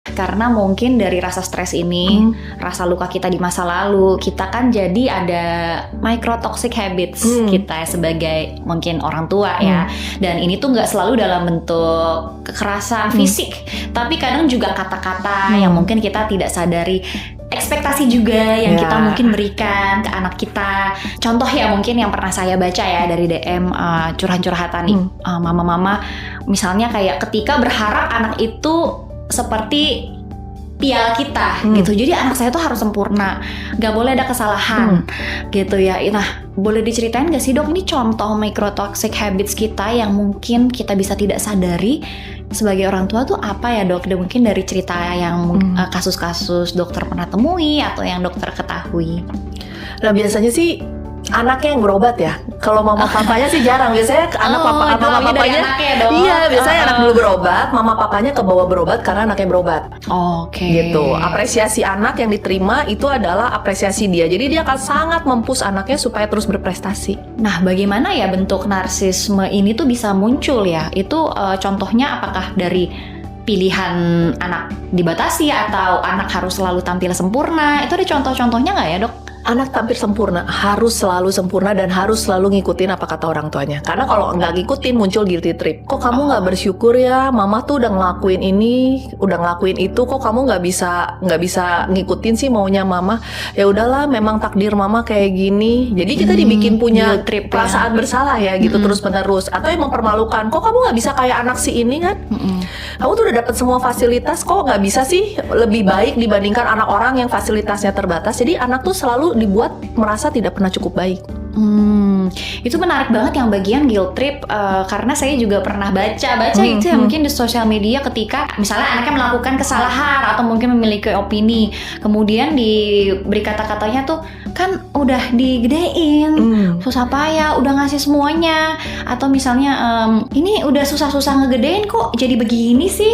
Karena mungkin dari rasa stres ini, rasa luka kita di masa lalu, kita kan jadi ada microtoxic habits kita sebagai mungkin orang tua ya. Dan ini tuh nggak selalu dalam bentuk kekerasan fisik, tapi kadang juga kata-kata yang mungkin kita tidak sadari. Ekspektasi juga yang kita mungkin berikan ke anak kita. Contoh ya mungkin yang pernah saya baca ya dari DM curhat-curhatan nih mama-mama. Misalnya kayak ketika berharap anak itu seperti piala kita gitu. Jadi anak saya tuh harus sempurna, gak boleh ada kesalahan gitu ya. Nah, boleh diceritain gak sih dok, ini contoh microtoxic habits kita yang mungkin kita bisa tidak sadari sebagai orang tua tuh apa ya dok? Dan mungkin dari cerita yang kasus-kasus dokter pernah temui atau yang dokter ketahui. Nah biasanya sih anaknya yang berobat ya. Kalau mama papanya sih jarang. Biasanya anak mama papanya iya, biasanya anak dulu berobat, mama papanya kebawa berobat karena anaknya berobat. Oke. Gitu. Apresiasi anak yang diterima itu adalah apresiasi dia. Jadi dia akan sangat mempush anaknya supaya terus berprestasi. Nah, bagaimana ya bentuk narsisme ini tuh bisa muncul ya? Itu contohnya apakah dari pilihan anak dibatasi atau anak harus selalu tampil sempurna? Itu ada contoh-contohnya nggak ya dok? Anak tampil sempurna, harus selalu sempurna dan harus selalu ngikutin apa kata orang tuanya. Karena kalau nggak ngikutin muncul guilty trip. Kok kamu nggak bersyukur ya? Mama tuh udah ngelakuin ini, udah ngelakuin itu. Kok kamu nggak bisa ngikutin sih maunya mama? Ya udahlah, memang takdir mama kayak gini. Jadi kita dibikin punya trip perasaan bersalah ya gitu terus menerus. Atau yang mempermalukan. Kok kamu nggak bisa kayak anak si ini kan? Kamu tuh udah dapat semua fasilitas. Kok nggak bisa sih lebih baik dibandingkan anak orang yang fasilitasnya terbatas? Jadi anak tuh selalu dibuat merasa tidak pernah cukup baik. Itu menarik banget yang bagian guilt trip karena saya juga pernah baca itu ya mungkin di sosial media ketika misalnya anaknya melakukan kesalahan atau mungkin memiliki opini, kemudian diberi kata-katanya tuh kan udah digedein, susah payah, udah ngasih semuanya, atau misalnya ini udah susah-susah ngegedein kok jadi begini sih.